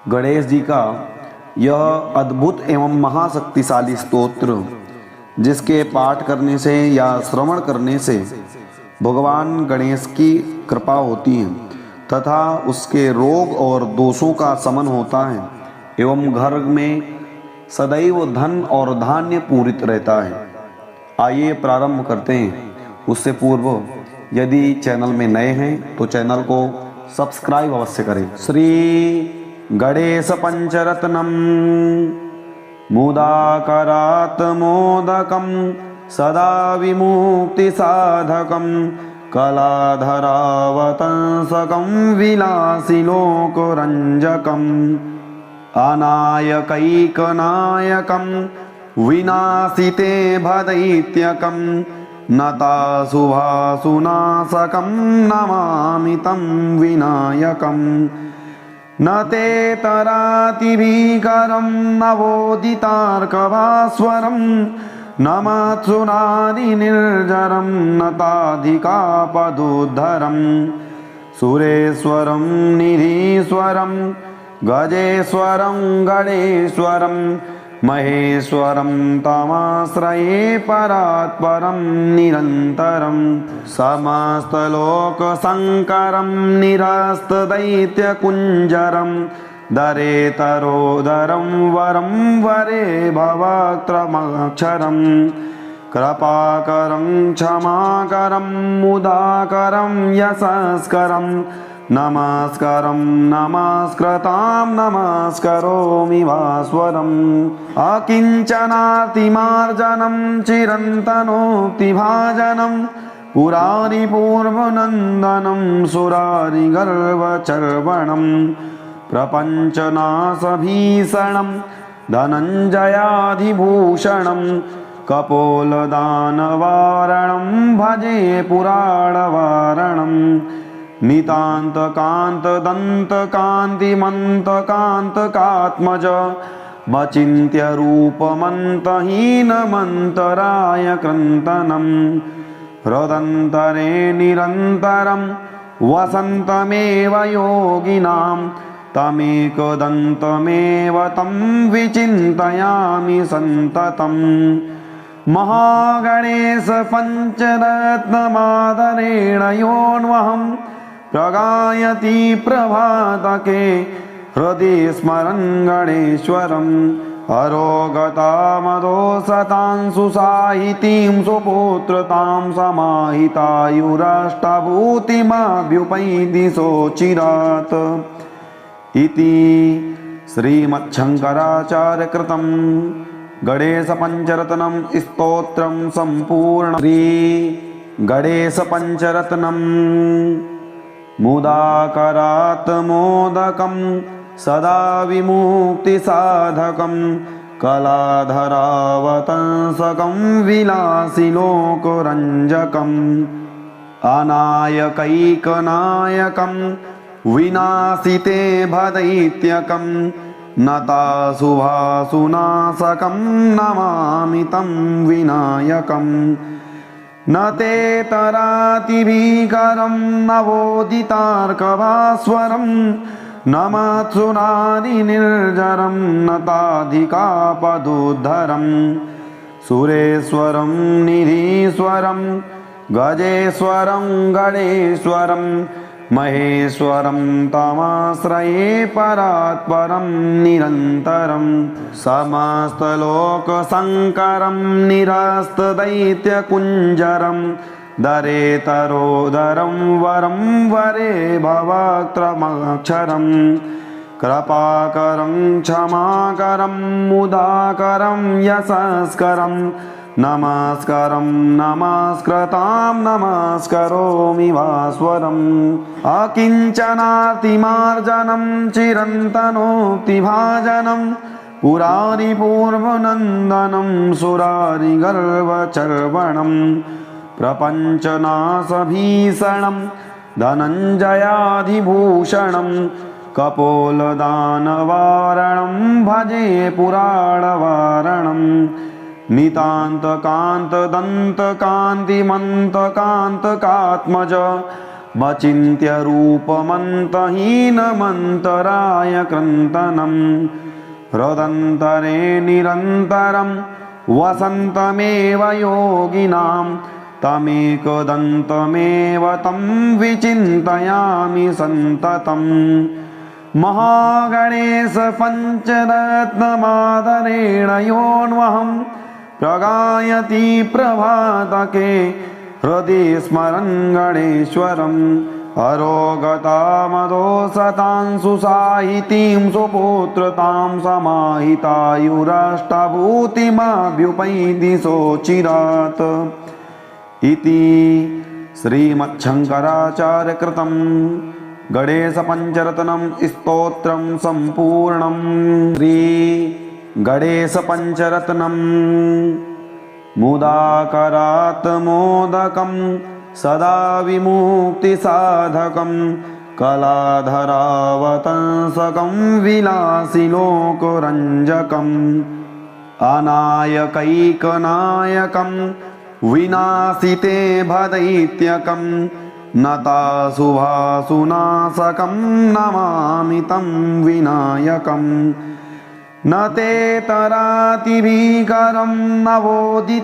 गणेश जी का यह अद्भुत एवं महाशक्तिशाली स्तोत्र, जिसके पाठ करने से या श्रवण करने से भगवान गणेश की कृपा होती है तथा उसके रोग और दोषों का शमन होता है एवं घर में सदैव धन और धान्य पूरित रहता है। आइए प्रारंभ करते हैं। उससे पूर्व यदि चैनल में नए हैं तो चैनल को सब्सक्राइब अवश्य करें। श्री गणेश पंचरत्नम मुदाकरात् मोदकं सदा विमुक्ति साधकं कलाधरावतंसकं विलासिलोकरंजकम् अनायकैकनायकं विनाशिते भदैत्यकं नताशुभासुनाशकं नमामि तं विनायकम् न ते तरातिभीकरं नवोदितार्कभास्वरं न मत्सुनादिनिर्जरं नताधिकापदोद्धरं सुरेश्वरं निधीश्वरं गजेश्वरं गणेश्वरं महेश्वरं तमाश्रये परात्परं निरन्तरं समस्तलोकशङ्करं निरस्तदैत्यकुञ्जरं दरेतरोदरं वरं वरे भवक्त्रमक्षरं कृपाकरं क्षमाकरं मुदाकरं यशस्करं नमस्कारं नमस्कृतां नमस्करोमि भास्वरम् अकिञ्चनार्तिमार्जनं चिरन्तनोक्तिभाजनं पुरारिपूर्वनन्दनं सुरारिगर्वचर्वणं प्रपञ्चनाशभीषणं धनञ्जयाधिभूषणं कपोलदानवारणं भजे पुराणवारणम् नितान्तकान्तदन्तकान्तिमन्तकान्तकात्मज मचिन्त्य रूपमन्तहीनमन्तराय क्रन्तनं हृदन्तरे निरन्तरं वसन्तमेव योगिनां तमेकदन्तमेव तं विचिन्तयामि सन्ततम् महागणेश पञ्चरत्नमादरेण योऽन्वहं प्रगायति प्रभातके हृदि स्मरन् गणेश्वरम् अरोगतामदोषतां सुसाहितीं सुपुत्रतां समाहितायुराष्टभूतिमभ्युपैति सोचिरात् इति श्रीमच्छङ्कराचार्यकृतं गणेश पंचरत्नम स्तोत्रम संपूर्ण। श्री गणेश पंचरत्नम मुदाकरात् मोदकं सदा विमुक्ति साधकं कलाधरावतंसकं विलासिलोकरंजकम् अनायकैकनायकं विनाशिते भदैत्यकं नताशुभासुनाशकं नमामि तं विनायकम् न ते तरातिभीकरं नवोदितार्कभास्वरं न मत्सुनादिनिर्जरं नताधिकापदोद्धरं सुरेश्वरं निधीश्वरं गजेश्वरं गणेश्वरं महेश्वरं तमाश्रये परात्परं निरन्तरं समस्तलोकशङ्करं निरस्तदैत्यकुञ्जरं दरेतरोदरं वरं वरे भवक्त्रमक्षरं कृपाकरं क्षमाकरं मुदाकरं यशस्करं नमस्कारं नमस्कृतां नमस्करोमि भास्वरम् अकिञ्चनार्तिमार्जनं चिरन्तनोक्तिभाजनं पुरारिपूर्वनन्दनं सुरारिगर्वचर्वणं प्रपञ्चनाशभीषणं धनञ्जयाधिभूषणं कपोलदानवारणं भजे पुराणवारणम् नितान्तकान्तदन्तकान्तिमन्तकान्तकात्मज वचिन्त्य रूपमन्तहीनमन्तराय कृन्तनं हृदन्तरे निरन्तरं वसन्तमेव योगिनां तमेकदन्तमेव तं विचिन्तयामि सन्ततम् महागणेश पञ्चरत्नमादरेण योऽन्वहं प्रगायति प्रभातके हृदि स्मरन् गणेश्वरम् अरोगतामदोषतां सुसाहितीं सुपुत्रतां समाहितायुराष्टभूतिमभ्युपैति सोचिरात् इति श्रीमच्छङ्कराचार्यकृतं गणेशपञ्चरत्नं स्तोत्रं सम्पूर्णम्। श्री गणेशपञ्चरत्नं मुदाकरात् मोदकं सदा विमुक्तिसाधकं कलाधरावतंसकं विलासिलोकरञ्जकम् अनायकैकनायकं विनाशिते भदैत्यकं नताशुभाशुनाशकं नमामि तं विनायकम् न ते तरातिभीकरं नवोदितार्कभास्वरं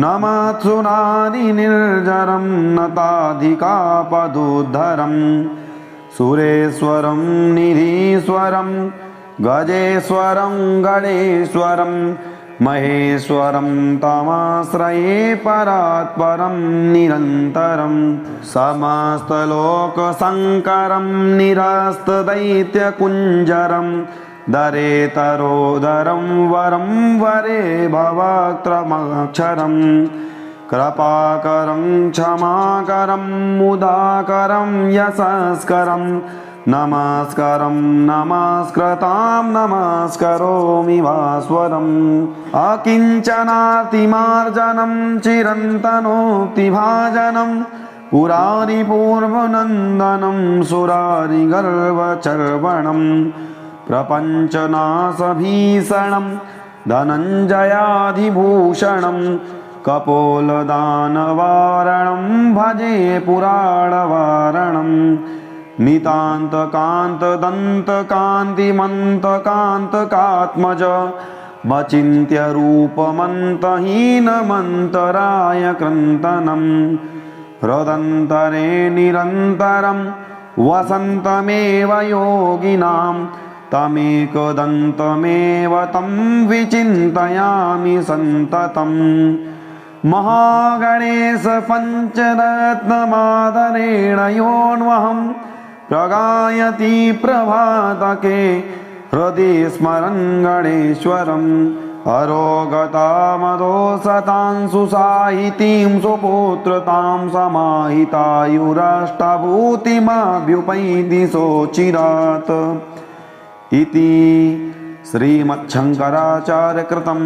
नमत्सुनादिनिर्जरं नताधिकापदुद्धरं सुरेश्वरं निधीश्वरं गजेश्वरं गणेश्वरं महेश्वरं तमाश्रये परात्परं निरन्तरं समस्तलोकशङ्करं निरस्तदैत्यकुञ्जरं दरेतरोदरं वरं वरे भवक्त्रमक्षरं कृपाकरं क्षमाकरं मुदाकरं यशस्करं नमस्कारं नमस्कृतां नमस्करोमि भास्वरम् अकिञ्चनातिमार्जनं चिरन्तनोक्तिभाजनं पुरारिपूर्वनन्दनं सुरारिगर्वचर्वणं प्रपञ्चनाशभीषणं धनञ्जयाधिभूषणं कपोलदानवारणं भजे पुराणवारणम् नितान्तकान्तदन्तकान्तिमन्तकान्तकात्मज वचिन्त्य रूपमन्तहीनमन्तराय कृन्तनं हृदन्तरे निरन्तरं वसन्तमेव योगिनां तमेकदन्तमेव तं विचिन्तयामि सन्ततम् महागणेश पञ्चरत्नमादरेण योऽन्वहं प्रगायति प्रभातके हृदि स्मरन् गणेश्वरम् अरोगतामदोषतां सुसाहितीं सुपुत्रतां समाहितायुराष्टभूतिमभ्युपैति सोचिरात् इति श्रीमच्छङ्कराचार्यकृतं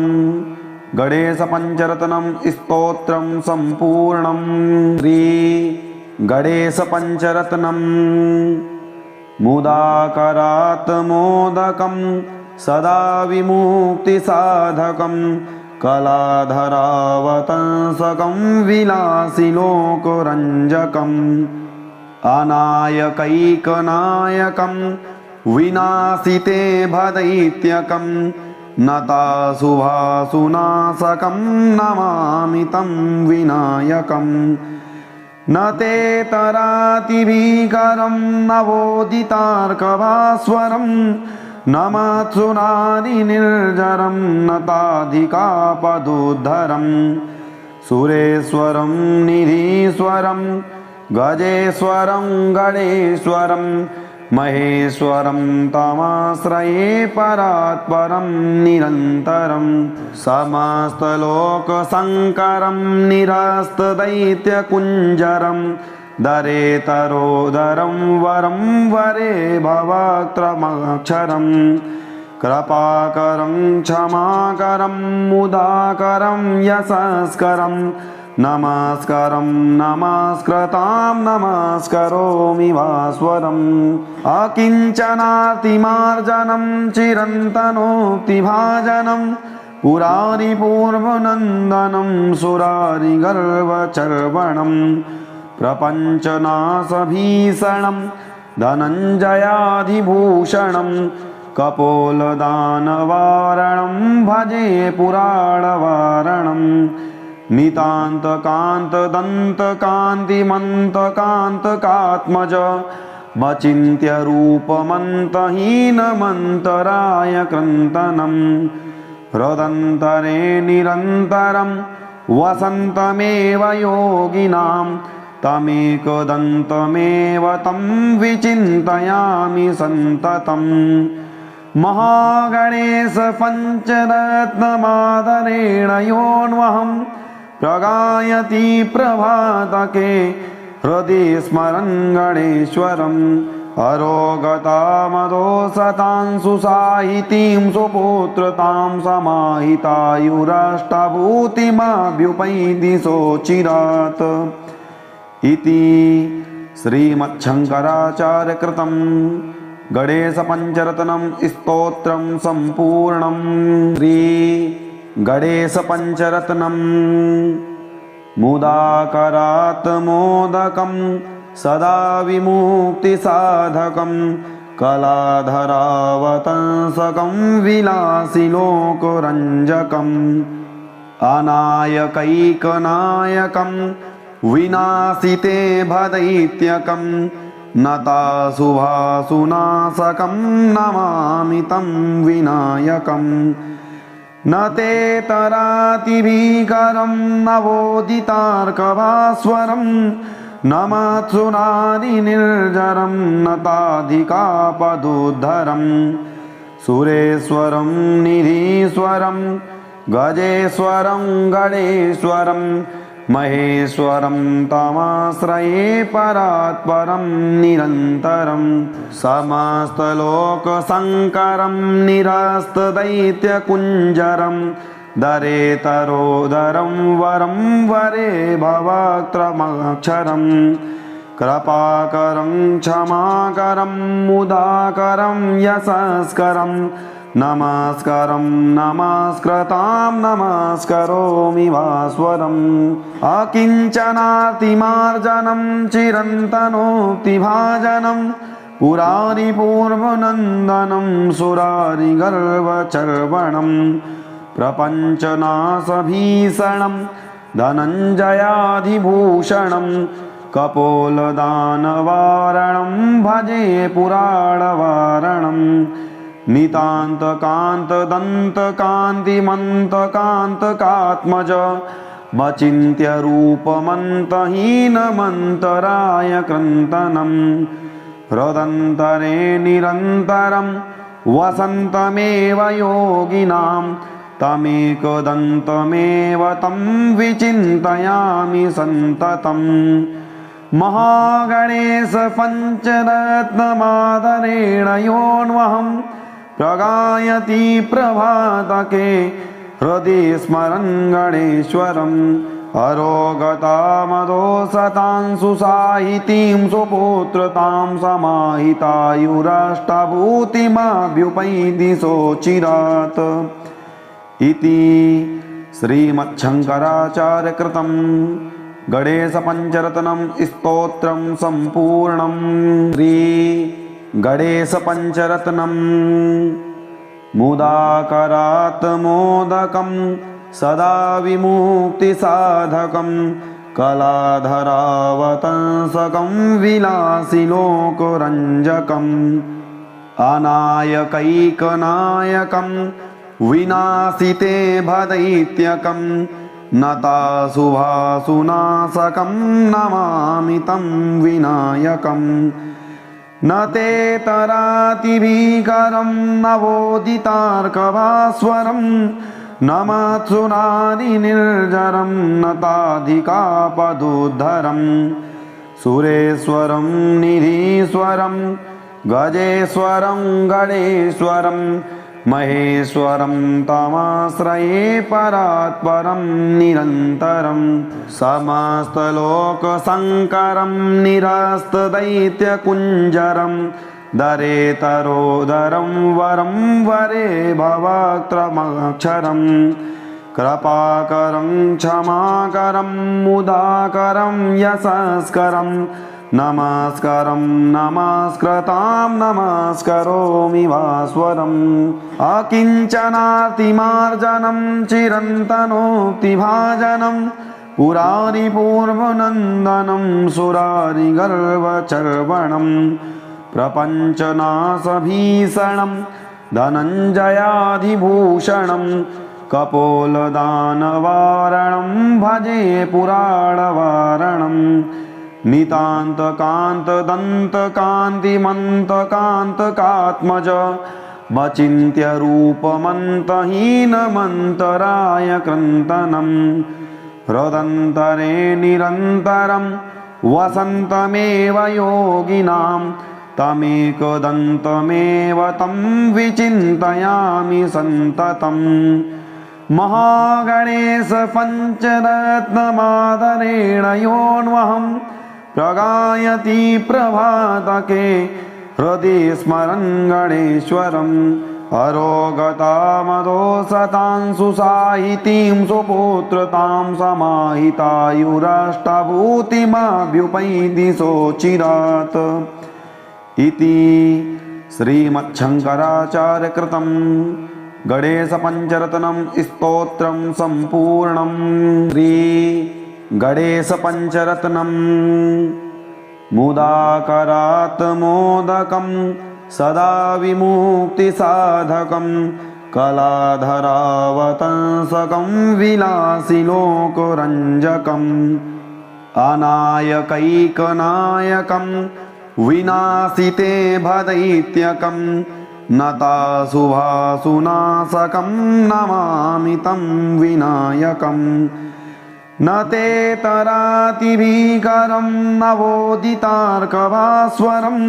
गणेशपञ्चरत्नं स्तोत्रं सम्पूर्णम्। श्री गणेशपञ्चरत्नं मुदाकरात् मोदकं सदा विमुक्तिसाधकं कलाधरावतंसकं विलासिलोकरञ्जकम् अनायकैकनायकं विनाशिते भदैत्यकं नताशुभाशुनाशकं नमामि तं विनायकम् न ते तरातिभीकरं नवोदितार्कभास्वरं नमत्सुनादिनिर्जरं नताधिकापदुद्धरं सुरेश्वरं निधीश्वरं गजेश्वरं गणेश्वरं महेश्वरं तमाश्रये परात्परं निरन्तरं समस्तलोकशङ्करं निरस्तदैत्यकुञ्जरं दरेतरोदरं वरं वरे भवक्त्रमक्षरं कृपाकरं क्षमाकरं मुदाकरं यशस्करं नमस्कारं नमस्कृतां नमस्करोमि भास्वरम् अकिञ्चनातिमार्जनं चिरन्तनोक्तिभाजनं पुरारिपूर्वनन्दनं सुरारिगर्वचर्वणं प्रपञ्चनाशभीषणं धनञ्जयाधिभूषणं कपोलदानवारणं भजे पुराणवारणं नितान्तकान्तदन्तकान्तिमन्तकान्तकात्मज मचिन्त्य रूपमन्तहीनमन्तराय क्रन्तनं हृदन्तरे निरन्तरं वसन्तमेव योगिनां तमेकदन्तमेव तं विचिन्तयामि सन्ततं महागणेश पञ्चरत्नमादरेण योऽन्वहं प्रगायति प्रभातके हृदि स्मरन् गणेश्वरम् अरोगतामदोषतां सुसाहितीं सुपुत्रतां समाहितायुराष्टभूतिमभ्युपैति सोचिरात् इति श्रीमच्छङ्कराचार्यकृतं गणेशपञ्चरत्नं स्तोत्रं सम्पूर्णं। श्री गणेशपञ्चरत्नं मुदाकरात् मोदकं सदा विमुक्तिसाधकं कलाधरावतंसकं विलासिलोकरञ्जकम् अनायकैकनायकं विनाशिते भदैत्यकं नताशुभाशुनाशकं नमामि तं विनायकम् न ते तरातिभीकरं नवोदितार्कभास्वरं न मत्सुनादिनिर्जरं न ताधिकापदुद्धरं सुरेश्वरं निधीश्वरं गजेश्वरं गणेश्वरं महेश्वरं तमाश्रये परात्परं निरन्तरं समस्तलोकशङ्करं निरस्तदैत्यकुञ्जरं दरेतरोदरं वरं वरे भवक्त्रमक्षरं कृपाकरं क्षमाकरं मुदाकरं यशस्करं नमस्कारं नमस्कृतां नमस्करोमि भास्वरम् अकिञ्चनार्तिमार्जनं चिरन्तनोक्तिभाजनं पुरारिपूर्वनन्दनं सुरारिगर्वचर्वणं प्रपञ्चनाशभीषणं धनञ्जयाधिभूषणं कपोलदानवारणं भजे पुराणवारणं नितान्तकान्तदन्तकान्तिमन्तकान्तकात्मज मचिन्त्य रूपमन्तहीनमन्तराय क्रन्तनं हृदन्तरे निरन्तरं वसन्तमेव योगिनां तमेकदन्तमेव तं विचिन्तयामि सन्ततं महागणेश पञ्चरत्नमादरेण योऽन्वहं प्रगायति प्रभातके हृदि स्मरन् गणेश्वरम् अरोगतामदोषतां सुसाहितीं सुपुत्रतां समाहितायुराष्टभूतिमभ्युपैति सोचिरात् इति श्रीमच्छङ्कराचार्यकृतं गणेशपञ्चरत्नं स्तोत्रं सम्पूर्णं। श्री गणेशपञ्चरत्नं मुदाकरात् मोदकं सदा विमुक्तिसाधकं कलाधरावतंसकं विलासिलोकरञ्जकम् अनायकैकनायकं विनाशिते भदैत्यकं नताशुभाशुनाशकं नमामि तं विनायकम् न ते तरातिभीकरं नवोदितार्कभास्वरं न मत्सुनादिनिर्जरं न ताधिकापदुद्धरं सुरेश्वरं निधीश्वरं गजेश्वरं गणेश्वरं महेश्वरं तमाश्रये परात्परं निरन्तरं समस्तलोकशङ्करं निरस्तदैत्यकुञ्जरं दरेतरोदरं वरं वरे भवक्त्रमक्षरं कृपाकरं क्षमाकरं मुदाकरं यशस्करं नमस्कारं नमस्कृतां नमस्करोमि भास्वरम् अकिञ्चनातिमार्जनं चिरन्तनोक्तिभाजनं पुरारिपूर्वनन्दनं सुरारिगर्वचर्वणं प्रपञ्चनाशभीषणं धनञ्जयाधिभूषणं कपोलदानवारणं भजे पुराणवारणं नितान्तकान्तदन्तकान्तिमन्तकान्तकात्मज वचिन्त्यरूपमन्तहीनमन्तराय क्रन्तनं हृदन्तरे निरन्तरं वसन्तमेव योगिनां तमेकदन्तमेव तं विचिन्तयामि सन्ततम् महागणेश पञ्चरत्नमादरेण योऽन्वहं प्रगायति प्रभातके हृदि स्मरन् गणेश्वरम् अरोगतामदोषतां सुसाहितीं सुपुत्रतां समाहितायुराष्टभूतिमभ्युपैति सोचिरात् इति श्रीमच्छङ्कराचार्यकृतं गणेशपञ्चरत्नं स्तोत्रं सम्पूर्णं। श्री गणेशपञ्चरत्नं मुदाकरात् मोदकं सदा विमुक्तिसाधकं कलाधरावतंसकं विलासिलोकरञ्जकम् अनायकैकनायकं विनाशिते भदैत्यकं नताशुभाशुनाशकं नमामि तं विनायकम् न ते तरातिभीकरं नवोदितार्कभास्वरं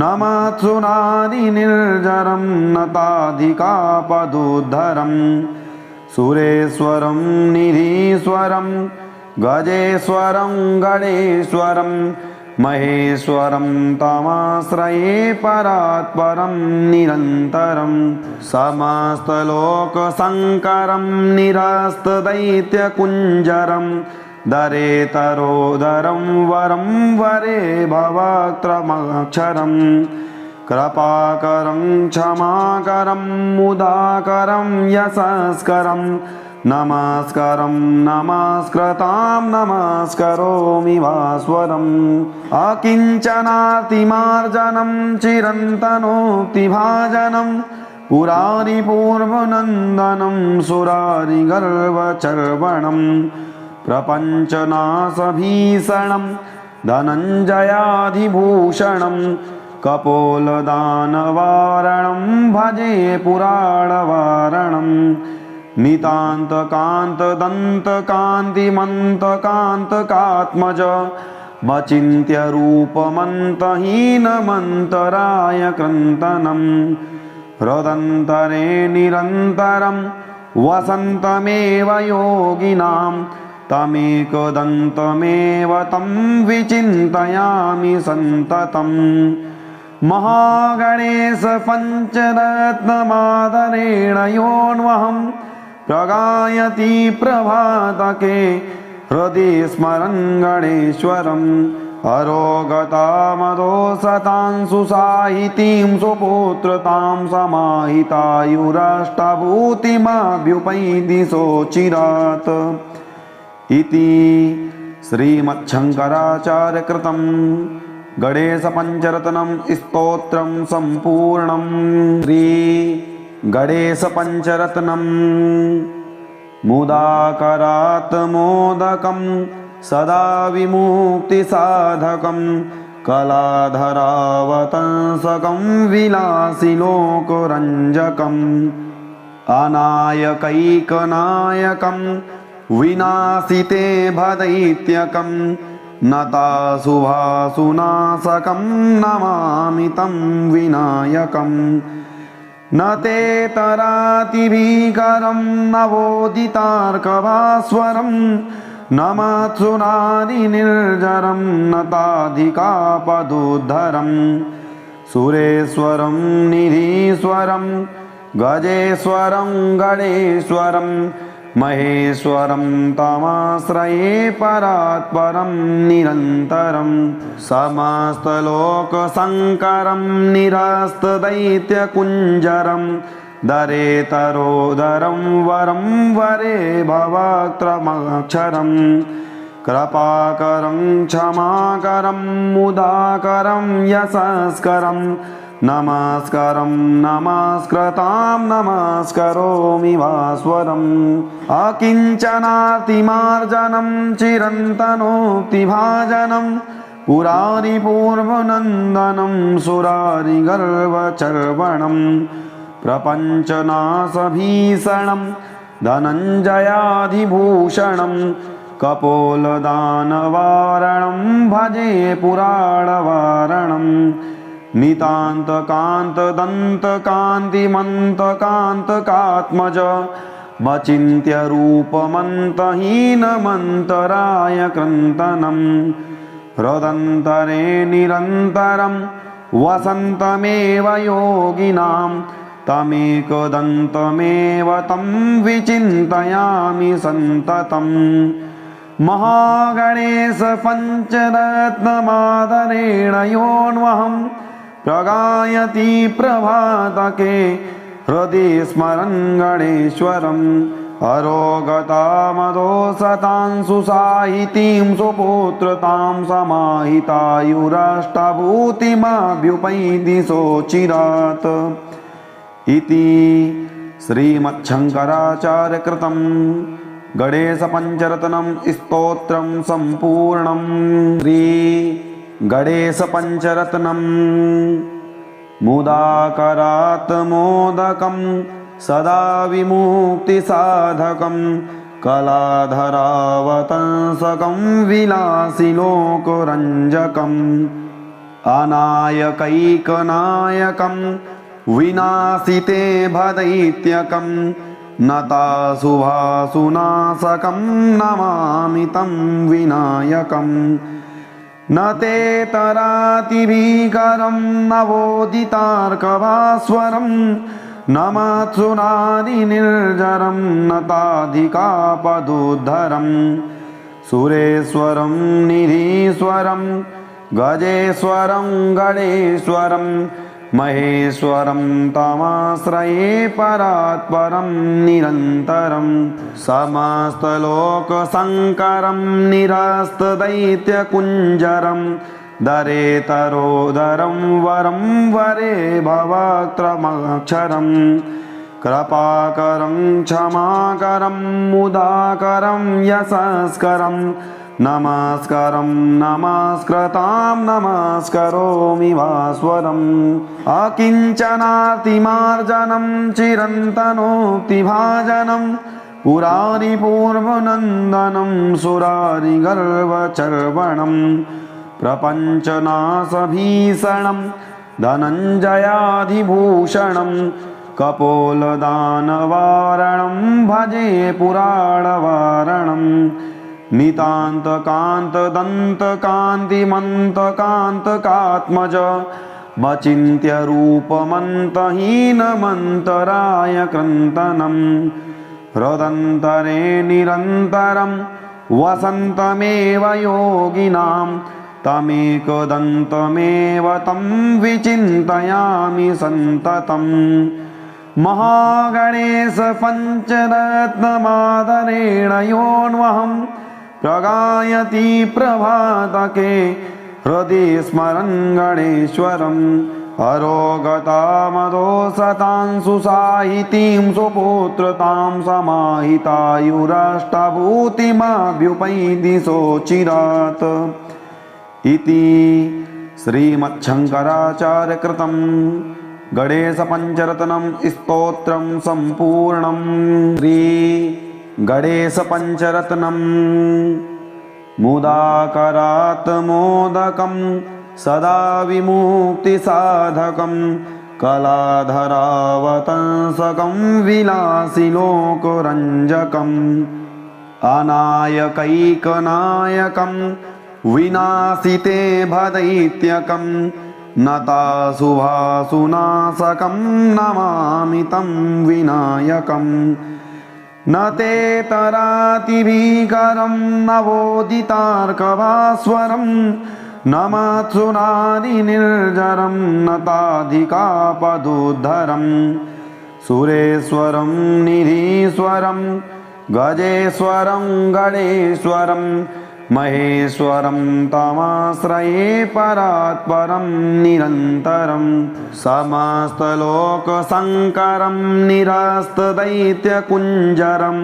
नमत्सुनादिनिर्जरं नताधिकापदुद्धरं सुरेश्वरं निधीश्वरं गजेश्वरं गणेश्वरं महेश्वरं तमाश्रये परात्परं निरन्तरं समस्तलोकशङ्करं निरस्तदैत्यकुञ्जरं दरेतरोदरं वरं वरे भवक्त्रमक्षरं कृपाकरं क्षमाकरं मुदाकरं यशस्करं नमस्कारं नमस्कृतां नमस्करोमि भास्वरम् अकिञ्चनातिमार्जनं चिरन्तनोक्तिभाजनं पुरारिपूर्वनन्दनं सुरारिगर्वचर्वणं प्रपञ्चनाशभीषणं धनञ्जयाधिभूषणं कपोलदानवारणं भजे पुराणवारणम् नितान्तकान्तदन्तकान्तिमन्तकान्तकात्मज वचिन्त्यरूपमन्तहीनमन्तराय क्रन्तनं हृदन्तरे निरन्तरं वसन्तमेव योगिनां तमेकदन्तमेव तं विचिन्तयामि सन्ततम् महागणेश पञ्चरत्नमादरेण योऽन्वहं प्रगायति प्रभातके हृदि स्मरन् गणेश्वरम् अरोगतामदोषतां सुसाहितीं सुपुत्रतां समाहितायुराष्टभूतिमभ्युपैति सोचिरात् इति श्रीमच्छङ्कराचार्यकृतं गणेशपञ्चरत्नं स्तोत्रं सम्पूर्णं। श्री गणेशपञ्चरत्नं मुदाकरात् मोदकं सदा विमुक्तिसाधकं कलाधरावतंसकं विलासिलोकरञ्जकम् अनायकैकनायकं विनाशिते भदैत्यकं नताशुभाशुनाशकं नमामि तं विनायकम् न ते तरातिभीकरं नवोदितार्कभास्वरं नमत्सुनादिनिर्जरं नताधिकापदुद्धरं सुरेश्वरं निधीश्वरं गजेश्वरं गणेश्वरं महेश्वरं तमाश्रये परात्परं निरन्तरं समस्तलोकशङ्करं निरस्तदैत्यकुञ्जरं दरेतरोदरं वरं वरे भवक्त्रमक्षरं कृपाकरं क्षमाकरं मुदाकरं यशस्करं नमस्कारं नमस्कृतां नमस्करोमि भास्वरम् अकिञ्चनातिमार्जनं चिरन्तनोक्तिभाजनं पुरारिपूर्वनन्दनं सुरारिगर्वचर्वणं प्रपञ्चनाशभीषणं धनञ्जयाधिभूषणं कपोलदानवारणं भजे पुराणवारणम् नितान्तकान्तदन्तकान्तिमन्तकान्तकात्मज मचिन्त्य रूपमन्तहीनमन्तराय क्रन्तनं हृदन्तरे निरन्तरं वसन्तमेव योगिनां तमेकदन्तमेव तं विचिन्तयामि सन्ततम् महागणेश पञ्चरत्नमादरेण योऽन्वहं प्रगायति प्रभातके हृदि स्मरन् गणेश्वरम् अरोगतामदोषतां सुसाहितीं सुपुत्रतां समाहितायुराष्टभूतिमभ्युपैति सोचिरात् इति श्रीमच्छङ्कराचार्यकृतं गणेश पंचरत्नम स्तोत्रम संपूर्णम। श्री गणेश पंचरत्नम मुदाकरात् मोदकं सदा विमुक्ति साधकं कलाधरावतंसकं विलासी लोकरंजकम् अनायकैकनायकं विनाशिते भदैत्यकं नताशुभासुनाशकं नमामि तं विनायकम् न ते तरातिभीकरं नवोदितार्कभास्वरं न मत्सुनादिनिर्जरं नताधिकापदुद्धरं सुरेश्वरं निधीश्वरं गजेश्वरं गणेश्वरं महेश्वरं तमाश्रये परात्परं निरन्तरं समस्तलोकशङ्करं निरस्तदैत्यकुञ्जरं दरेतरोदरं वरं वरे भवक्त्रमक्षरं कृपाकरं क्षमाकरं मुदाकरं यशस्करं नमस्कारं नमस्कृतां नमस्करोमि भास्वरम् अकिञ्चनातिमार्जनं चिरन्तनोक्तिभाजनं पुरारिपूर्वनन्दनं सुरारिगर्वचर्वणं प्रपञ्चनाशभीषणं धनञ्जयाधिभूषणं कपोलदानवारणं भजे पुराणवारणम् नितान्तकान्तदन्तकान्तिमन्तकान्तकात्मज मचिन्त्य रूपमन्तहीनमन्तराय क्रन्तनं हृदन्तरे निरन्तरं वसन्तमेव योगिनां तमेकदन्तमेव तं विचिन्तयामि सन्ततम् महागणेश पञ्चरत्नमादरेण योऽन्वहं प्रगायति प्रभातके हृदि स्मरन् गणेश्वरम् अरोगतामदोषतां सुसाहितीं सुपुत्रतां समाहितायुराष्टभूतिमभ्युपैति सोचिरात् इति श्रीमच्छङ्कराचार्यकृतं गणेश पंचरत्नम स्तोत्रम संपूर्णम। श्री गणेश पंचरत्नम मुदाकरात् मोदकं सदा विमुक्ति साधकं कलाधरावतंसकं विलासी लोकरंजकम् अनायकैकनायकं विनाशिते भदैत्यकं नताशुभासुनाशकं नमामि तं विनायकम् न ते तराति भीकरं नवोदितार्कभास्वरं न मत्सुनादि निर्जरं न ताधिकापदुद्धरम् सुरेश्वरं निधीश्वरं गजेश्वरं गणेश्वरं महेश्वरं तमाश्रये परात्परं निरन्तरं समस्तलोकशङ्करं निरस्तदैत्यकुञ्जरं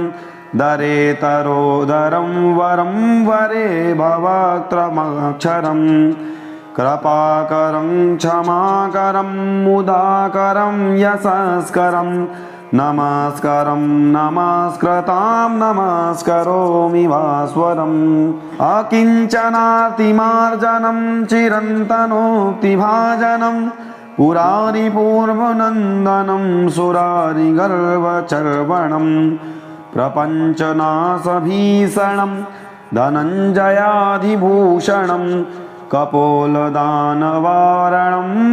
दरेतरोदरं वरं वरे भवक्त्रमक्षरं कृपाकरं क्षमाकरं मुदाकरं यशस्करं नमस्कारं नमस्कृतां नमस्करोमि भास्वरम् अकिञ्चनातिमार्जनं चिरन्तनोक्तिभाजनं पुरारिपूर्वनन्दनं सुरारिगर्वचर्वणं प्रपञ्चनाशभीषणं धनञ्जयाधिभूषणं कपोलदानवारणं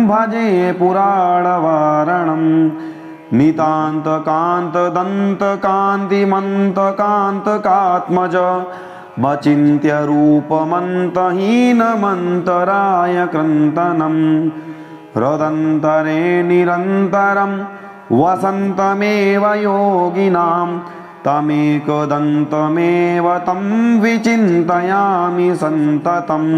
भजे पुराणवारणं नितान्तकान्तदन्तकान्तिमन्तकान्तकात्मज मचिन्त्य रूपमन्तहीनमन्तराय क्रन्तनं हृदन्तरे निरन्तरं वसन्तमेव योगिनां तमेकदन्तमेव तं विचिन्तयामि सन्ततम्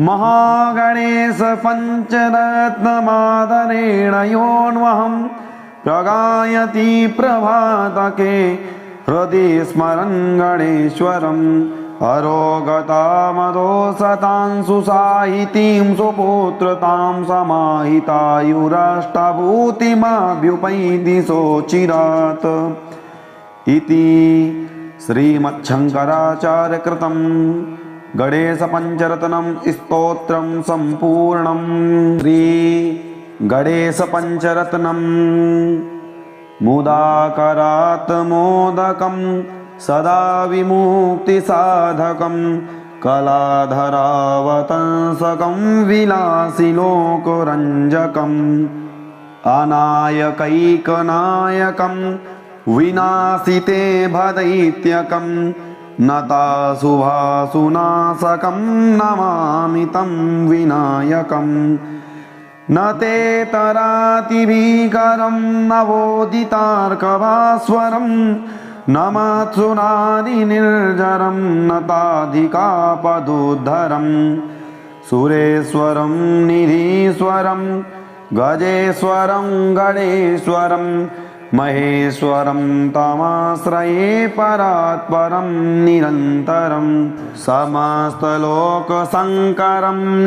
महागणेश पञ्चरत्नमादरेण योऽन्वहं प्रगायति प्रभातके हृदि स्मरन् गणेश्वरम् अरोगतामदोषतां सुसाहितीं सुपुत्रतां समाहितायुराष्टभूतिमभ्युपैति सोचिरात् इति श्रीमच्छङ्कराचार्यकृतं गणेशपञ्चरत्नं स्तोत्रं सम्पूर्णं। श्री गणेशपञ्चरत्नं मुदाकरात् मोदकं सदा विमुक्तिसाधकं कलाधरावतंसकं विलासिलोकरञ्जकम् अनायकैकनायकं विनाशिते भदैत्यकं नताशुभाशुनाशकं नमामि तं विनायकम् न ते तराति भीकरं नवोदितार्कभास्वरं न मत्सुनादि निर्जरं न ताधिकापदुद्धरं सुरेश्वरं निधीश्वरं गजेश्वरं गणेश्वरं महेश्वरं तमाश्रये परात्परं निरन्तरं समस्तलोकशङ्करं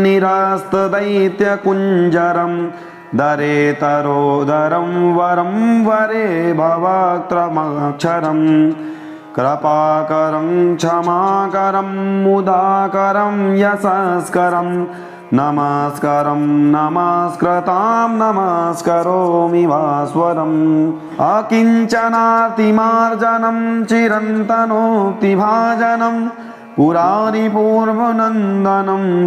निरस्तदैत्यकुञ्जरं दरेतरोदरं वरं वरे भवक्त्रमक्षरं कृपाकरं क्षमाकरं मुदाकरं यशस्करं नमस्कारं नमस्कृतां नमस्करोमि भास्वरम् अकिञ्चनातिमार्जनं चिरन्तनोक्तिभाजनं पुरारिपूर्वनन्दनं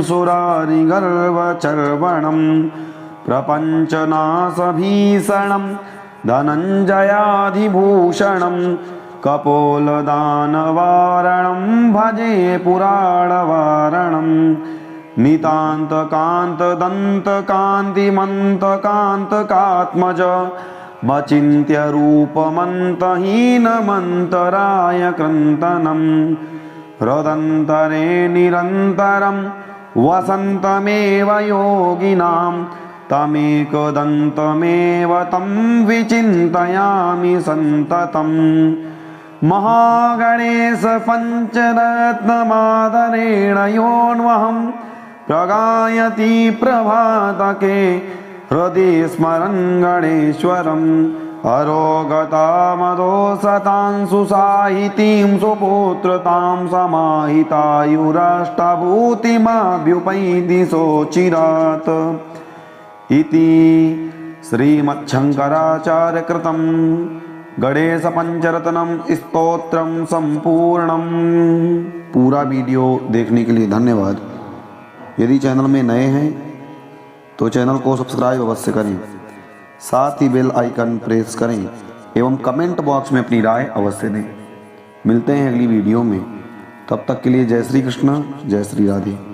सुरारिगर्वचर्वणं प्रपञ्चनाशभीषणं धनञ्जयाधिभूषणं कपोलदानवारणं भजे पुराणवारणम् नितान्तकान्तदन्तकान्तिमन्तकान्तकात्मज मचिन्त्य रूपमन्तहीनमन्तराय क्रन्तनं हृदन्तरे निरन्तरं वसन्तमेव योगिनां तमेकदन्तमेव तं विचिन्तयामि सन्ततम् महागणेश पञ्चरत्नमादरेण योऽन्वहं प्रगायति प्रभातके हृदि स्मरन् गणेश्वरम् अरोगतामदोषतां सुसाहितीं सुपुत्रतां समाहितायुराष्टभूतिमभ्युपैति सोचिरात् इति श्रीमच्छङ्कराचार्यकृतं गणेशपञ्चरत्नं स्तोत्रं सम्पूर्णम्। पूरा वीडियो देखने के लिए धन्यवाद। यदि चैनल में नए हैं तो चैनल को सब्सक्राइब अवश्य करें, साथ ही बेल आइकन प्रेस करें एवं कमेंट बॉक्स में अपनी राय अवश्य दें। मिलते हैं अगली वीडियो में, तब तक के लिए जय श्री कृष्ण, जय श्री राधे।